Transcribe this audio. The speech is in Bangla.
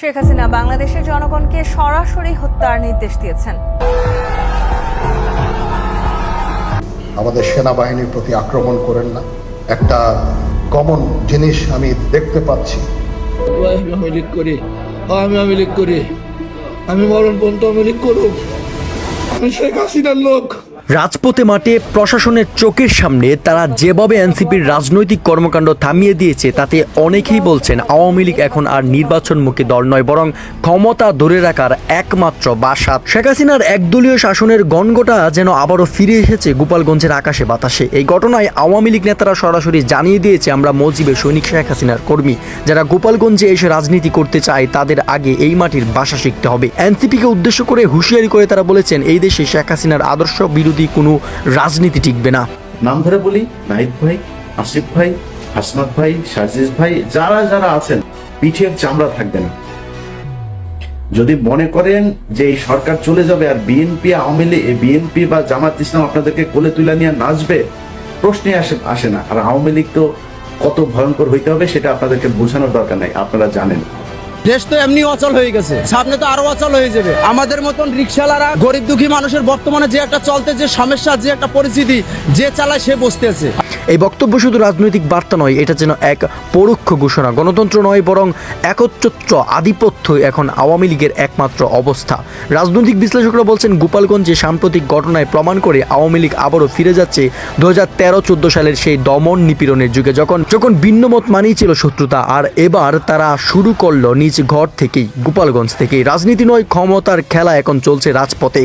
শেখ হাসিনা বাংলাদেশের জনগণকে সরাসরি হত্যার নির্দেশ দিয়েছেন। আমাদের সেনাবাহিনীর প্রতি আক্রমণ করেন না। একটা কমন জিনিস আমি দেখতে পাচ্ছি। আমি লীগ করি, আমি মরণ পর্যন্ত আমি লীগ করব। আমি শেখ হাসিনার লোক। রাজপথে মাঠে প্রশাসনের চোখের সামনে তারা যেভাবে এনসিপির রাজনৈতিক কর্মকাণ্ড থামিয়ে দিয়েছে তাতে অনেকেই বলছেন আওয়ামী লীগ এখন আর নির্বাচনমুখী দল নয়, বরং ক্ষমতা ধরে রাখার একমাত্র বাসাত। শেখ হাসিনার একদলীয় শাসনের গণগোটা যেন আবারও ফিরে এসেছে গোপালগঞ্জের আকাশে বাতাসে। এই ঘটনায় আওয়ামী লীগ নেতারা সরাসরি জানিয়ে দিয়েছে, আমরা মুজিবের সৈনিক শেখ হাসিনার কর্মী। যারা গোপালগঞ্জে এসে রাজনীতি করতে চায় তাদের আগে এই মাটির ভাষা শিখতে হবে। এনসিপিকে উদ্দেশ্য করে হুঁশিয়ারি করে তারা বলেছেন, এই দেশে শেখ হাসিনার আদর্শ বিরোধী কোনো রাজনীতি টিকবে না। নাম ধরে বলি, নাহিদ ভাই, আসিফ ভাই, হাসনাত ভাই, সাজিদ ভাই, যারা যারা আছেন পিঠের চামড়া থাকবে না। যদি মনে করেন যে এই সরকার চলে যাবে আর বিএনপি আওয়ামী লীগ, বিএনপি বা জামাত ইসলাম আপনাদেরকে কোলে তুলে নিয়ে নাচবে, প্রশ্নে আসে না। আর আওয়ামী লীগ তো কত ভয়ঙ্কর হইতে হবে সেটা আপনাদেরকে বোঝানোর দরকার নাই, আপনারা জানেন। দেশ তো এমনি অচল হয়ে গেছে, সামনে তো আরো অচল হয়ে যাবে। আমাদের মতন রিকশালারা, গরিব দুঃখী মানুষের বর্তমানে যে একটা চলতে যে সমস্যা, যে একটা পরিস্থিতি, যে চালায় সে বসতে আছে। এই বক্তব্য শুধু রাজনৈতিক বার্তা নয়, এটা যেন এক পরোক্ষ ঘোষণা। গণতন্ত্র নয় বরং একচ্ছত্র আধিপত্য এখন আওয়ামী লীগের একমাত্র অবস্থা। রাজনৈতিক বিশ্লেষকরা বলছেন, গোপালগঞ্জে সাম্প্রতিক ঘটনায় প্রমাণ করে আওয়ামী লীগ আবারও ফিরে যাচ্ছে 2013-14 সালের সেই দমন নিপীড়নের যুগে, যখন ভিন্নমত মানেই ছিল শত্রুতা। আর এবার তারা শুরু করলো নিজ ঘর থেকেই, গোপালগঞ্জ থেকেই। রাজনীতি নয়, ক্ষমতার খেলা এখন চলছে রাজপথে।